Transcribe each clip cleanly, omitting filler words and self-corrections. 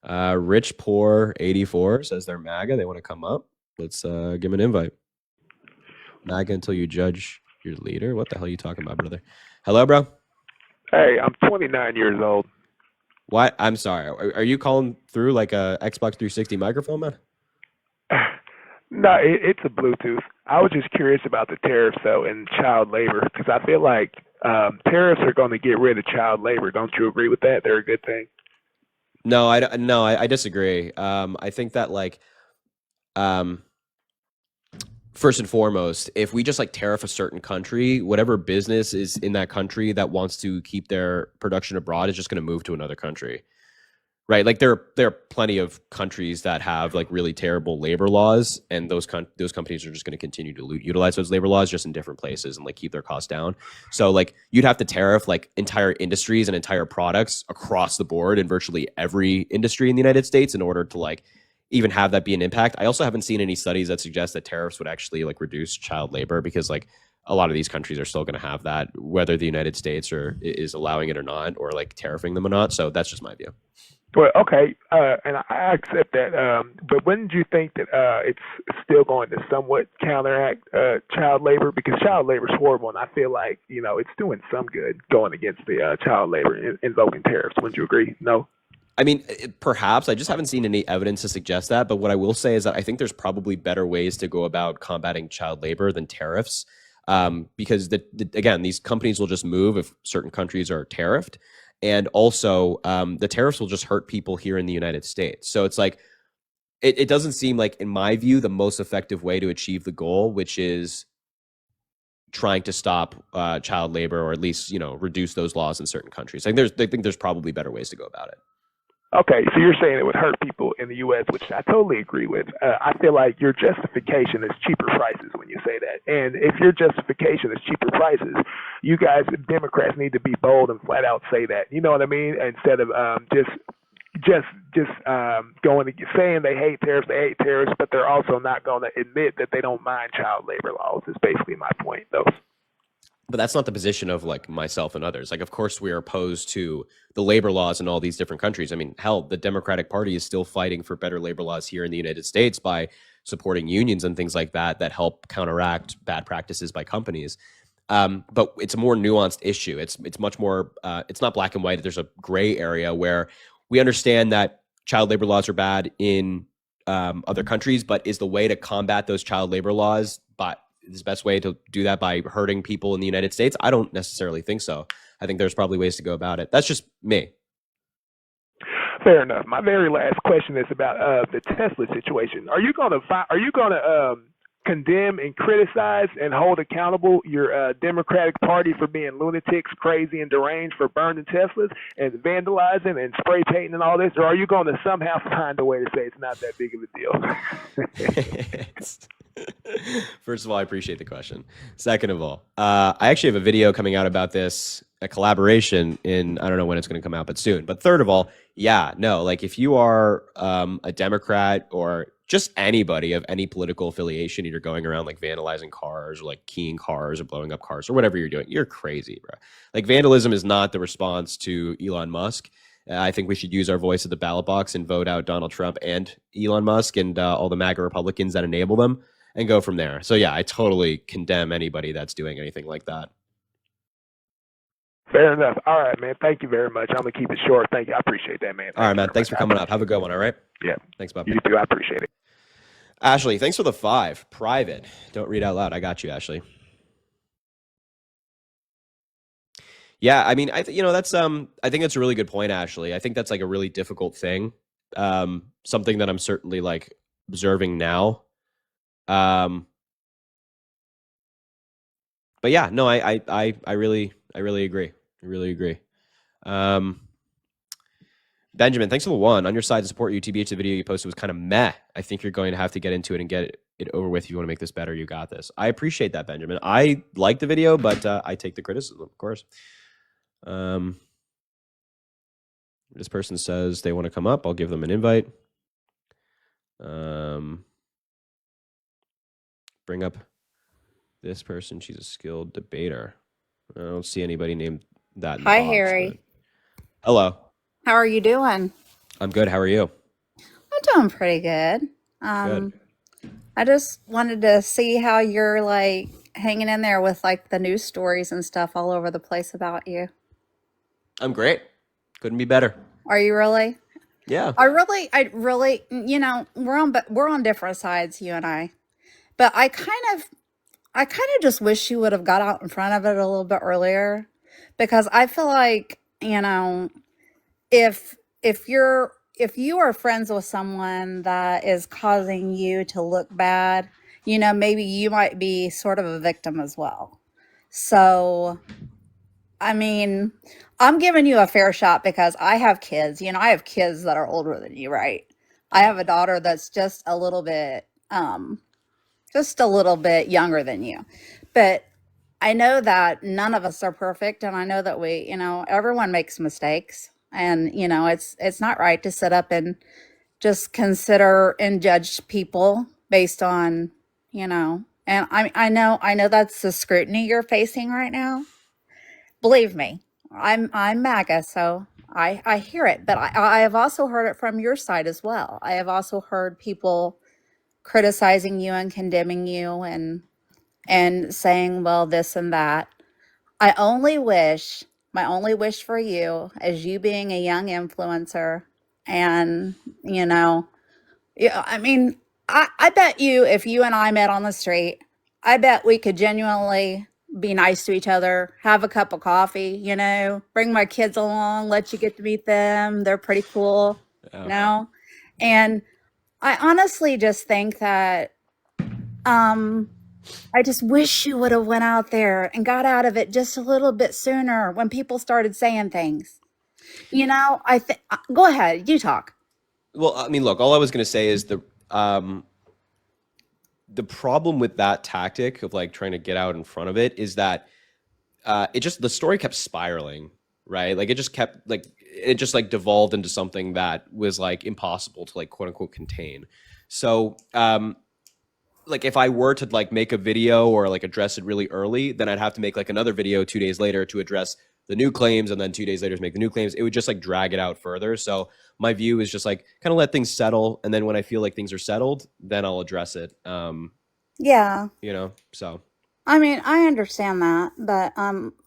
Rich Poor 84 says they're MAGA. They want to come up. Let's give them an invite. MAGA until you judge your leader. What the hell are you talking about, brother? Hello, bro. Hey, I'm 29 years old. What? I'm sorry. Are you calling through like a Xbox 360 microphone, man? No, it's a Bluetooth. I was just curious about the tariffs, though, and child labor, because I feel like tariffs are going to get rid of child labor. Don't you agree with that? They're a good thing. No, I disagree. I think that like, um, first and foremost, if we just like tariff a certain country, whatever business is in that country that wants to keep their production abroad is just going to move to another country. Right, like there are plenty of countries that have like really terrible labor laws, and those companies are just going to continue to utilize those labor laws just in different places and like keep their costs down. So like you'd have to tariff like entire industries and entire products across the board in virtually every industry in the United States in order to like even have that be an impact. I also haven't seen any studies that suggest that tariffs would actually like reduce child labor, because like a lot of these countries are still going to have that, whether the United States is allowing it or not, or like tariffing them or not. So that's just my view. Well, okay, and I accept that. But wouldn't you think that it's still going to somewhat counteract child labor? Because child labor is horrible, and I feel like it's doing some good going against the child labor and invoking tariffs. Wouldn't you agree? No. I mean, perhaps I just haven't seen any evidence to suggest that. But what I will say is that I think there's probably better ways to go about combating child labor than tariffs, because again, these companies will just move if certain countries are tariffed, and also the tariffs will just hurt people here in the United States. So it's like it doesn't seem like, in my view, the most effective way to achieve the goal, which is trying to stop child labor, or at least reduce those laws in certain countries. Like I think there's probably better ways to go about it. Okay, so you're saying it would hurt people in the U.S., which I totally agree with. I feel like your justification is cheaper prices when you say that. And if your justification is cheaper prices, you guys, Democrats, need to be bold and flat out say that. You know what I mean? Instead of just going to saying they hate tariffs, but they're also not going to admit that they don't mind child labor laws. Is basically my point, though. But that's not the position of like myself and others. Like, of course, we are opposed to the labor laws in all these different countries. I mean, hell, the Democratic Party is still fighting for better labor laws here in the United States by supporting unions and things like that that help counteract bad practices by companies. But it's a more nuanced issue. It's much more. It's not black and white. There's a gray area where we understand that child labor laws are bad in other countries, but is the way to combat those child labor laws is the best way to do that by hurting people in the United States? I don't necessarily think so. I think there's probably ways to go about it. That's just me. Fair enough. My very last question is about the Tesla situation. Are you going to condemn and criticize and hold accountable your Democratic Party for being lunatics, crazy, and deranged for burning Teslas and vandalizing and spray painting and all this, or are you going to somehow find a way to say it's not that big of a deal? First of all, I appreciate the question. Second of all, I actually have a video coming out about this, a collaboration in, I don't know when it's going to come out, but soon. But third of all, yeah, no, like if you are a Democrat or just anybody of any political affiliation, and you're going around like vandalizing cars or like keying cars or blowing up cars or whatever you're doing, you're crazy, bro. Like vandalism is not the response to Elon Musk. I think we should use our voice at the ballot box and vote out Donald Trump and Elon Musk and all the MAGA Republicans that enable them, and go from there. So yeah, I totally condemn anybody that's doing anything like that. Fair enough. All right, man. Thank you very much. I'm gonna keep it short. Thank you. I appreciate that, man. All right, man. Thanks for coming up. Have a good one. All right. Yeah. Thanks, Bob. You too. I appreciate it. Ashley, thanks for the 5. Private. Don't read out loud. I got you, Ashley. Yeah, I mean, that's I think that's a really good point, Ashley. I think that's like a really difficult thing. Something that I'm certainly like observing now. But yeah, no, I really agree. I really agree. Benjamin, thanks for the 1. On your side to support you, TBH, the video you posted was kind of meh. I think you're going to have to get into it and get it over with if you want to make this better. You got this. I appreciate that, Benjamin. I like the video, but I take the criticism, of course. This person says they want to come up. I'll give them an invite. Bring up this person. She's a skilled debater. I don't see anybody named that. Hi, Harry. Hello. How are you doing? I'm good. How are you? I'm doing pretty good. Good. Um, I just wanted to see how you're like hanging in there with like the news stories and stuff all over the place about you. I'm great. Couldn't be better. Are you really? Yeah. We're on different sides, you and I. But I kind of just wish you would have got out in front of it a little bit earlier, because I feel like, if you are friends with someone that is causing you to look bad, maybe you might be sort of a victim as well. So, I mean, I'm giving you a fair shot because I have kids. I have kids that are older than you, right? I Yeah. have a daughter that's just a little bit younger than you. But I know that none of us are perfect, and I know that everyone makes mistakes, and it's not right to sit up and just consider and judge people based on, and I know that's the scrutiny you're facing right now. Believe me, I'm Maga, so I hear it, but I have also heard it from your side as well. I have also heard people criticizing you and condemning you and saying, well, this and that. I only wish, my only wish for you, as you being a young influencer, and, you know, yeah, I mean, I bet you if you and I met on the street, I bet we could genuinely be nice to each other, have a cup of coffee, bring my kids along, let you get to meet them. They're pretty cool, you Yeah. know? And I honestly just think that um I just wish you would have went out there and got out of it just a little bit sooner when people started saying things. I think go ahead, you talk. Well, I mean, look, all I was going to say is the problem with that tactic of like trying to get out in front of it is that it just the story kept spiraling, right? Like it just like devolved into something that was like impossible to like quote unquote contain. So like if I were to like make a video or like address it really early, then I'd have to make like another video 2 days later to address the new claims, and then 2 days later to make the new claims. It would just like drag it out further. So my view is just like kind of let things settle, and then when I feel like things are settled, then I'll address it. Yeah. So I mean, I understand that, but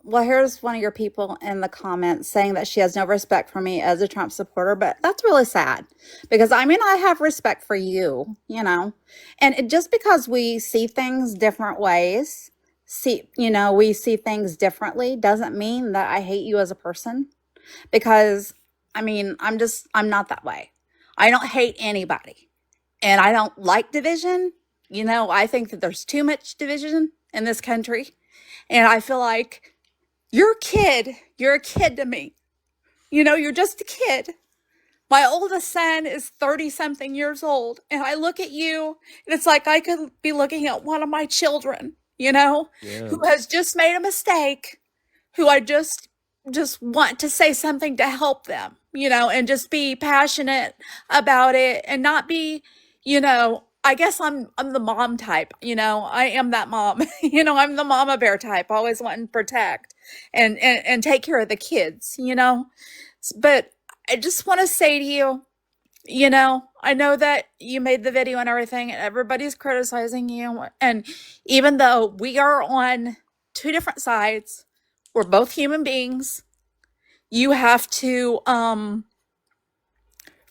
well, here's one of your people in the comments saying that she has no respect for me as a Trump supporter, but that's really sad because I mean, I have respect for you, and just because we see things different ways, we see things differently doesn't mean that I hate you as a person, because I mean, I'm not that way. I don't hate anybody, and I don't like division. I think that there's too much division in this country. And I feel like you're a kid to me. You're just a kid. My oldest son is 30 something years old. And I look at you, and it's like I could be looking at one of my children, yeah. who has just made a mistake, who I just want to say something to help them, and just be passionate about it and not be, I guess I'm the mom type, I am that mom. I'm the mama bear type, always wanting to protect and take care of the kids. But I just want to say to you, I know that you made the video and everything, and everybody's criticizing you. And even though we are on two different sides, we're both human beings. You have to,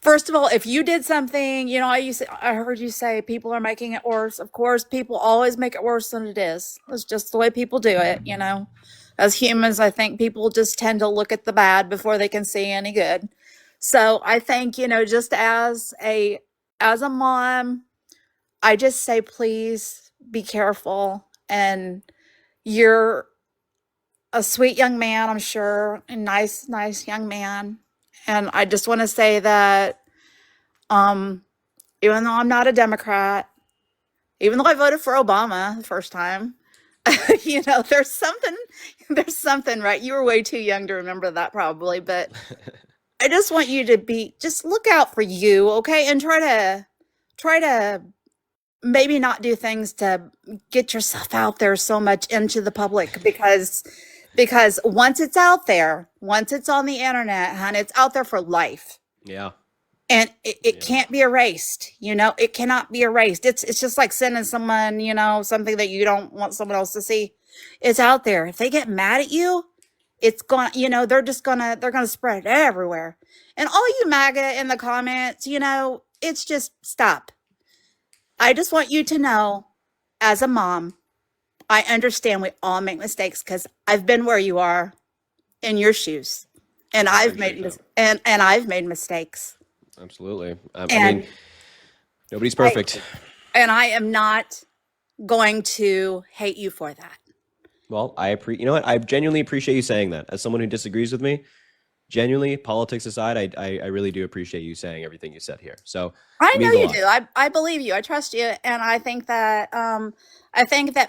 first of all, if you did something, I heard you say people are making it worse. Of course, people always make it worse than it is. It's just the way people do it. As humans, I think people just tend to look at the bad before they can see any good. So I think, just as a mom, I just say please be careful. And you're a sweet young man, I'm sure, a nice young man. And I just want to say that um even though I'm not a Democrat, even though I voted for Obama the first time, there's something, right? You were way too young to remember that probably, but I just want you to just look out for you, okay? And try to maybe not do things to get yourself out there so much into the public, because once it's out there, once it's on the internet, and it's out there for life. Yeah. And it Yeah. can't be erased. It cannot be erased. It's just like sending someone, something that you don't want someone else to see. It's out there. If they get mad at you, it's going, they're gonna spread it everywhere. And all you MAGA in the comments, it's just stop. I just want you to know, as a mom, I understand we all make mistakes because I've been where you are in your shoes, and I I've appreciate made that. and I've made mistakes, Absolutely. I mean, and nobody's I perfect. and I am not going to hate you for that. Well, you know what? I genuinely appreciate you saying that. As someone who disagrees with me, genuinely, politics aside, I really do appreciate you saying everything you said here. So I it know means a you lot. do. I believe you. I trust you, and I think that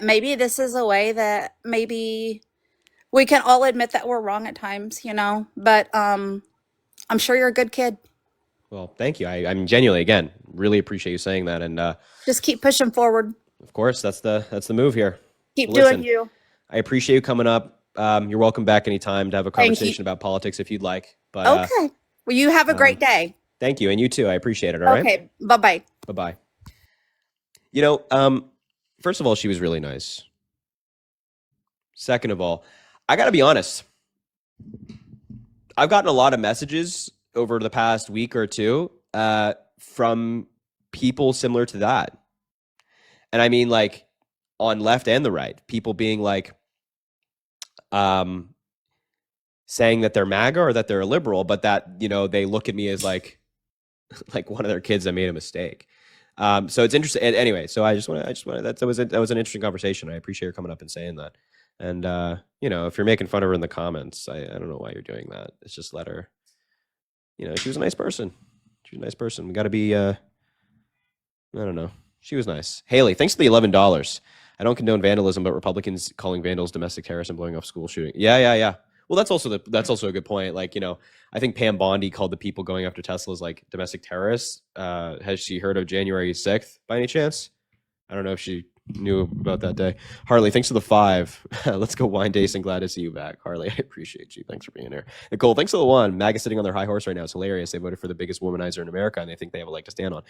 maybe this is a way that maybe we can all admit that we're wrong at times, But I'm sure you're a good kid. Well, thank you. I'm genuinely, again, really appreciate you saying that. And Just keep pushing forward. of course, that's the move here. Keep Well, doing listen, you. I appreciate you coming up. You're welcome back anytime to have a Thank you. conversation about politics if you'd like. But Okay. Well, you have a great um, day. thank you, and you too. I appreciate it. All right. Okay. Bye bye. Bye bye. First of all, she was really nice. Second of all, I got to be honest. I've gotten a lot of messages over the past week or two from people similar to that. And I mean, like, on left and the right, people being like, saying that they're MAGA or that they're a liberal, but that, they look at me as like one of their kids that made a mistake. So it's interesting. Anyway, so I just want to, that was an interesting conversation. I appreciate her coming up and saying that. And, if you're making fun of her in the comments, I don't know why you're doing that. It's just let her, she was a nice person. She was a nice person. We got to be, I don't know. She was nice. Haley, thanks for the $11. I don't condone vandalism, but Republicans calling vandals domestic terrorists and blowing off school shooting. Yeah. Well, that's also a good point. Like, I think Pam Bondi called the people going after Teslas like domestic terrorists. Has she heard of January 6th by any chance? I don't know if she knew about that day. Harley, thanks for the 5. Let's go wine dacing. Glad to see you back. Harley, I appreciate you. Thanks for being here. Nicole, thanks for the 1. MAGA sitting on their high horse right now. It's hilarious. They voted for the biggest womanizer in America, and they think they have a leg to stand on.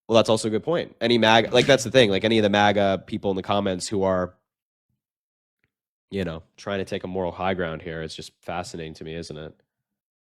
Well, that's also a good point. Any MAGA, like, that's the thing. Like, any of the MAGA people in the comments who are, trying to take a moral high ground here, it's just fascinating to me, isn't it?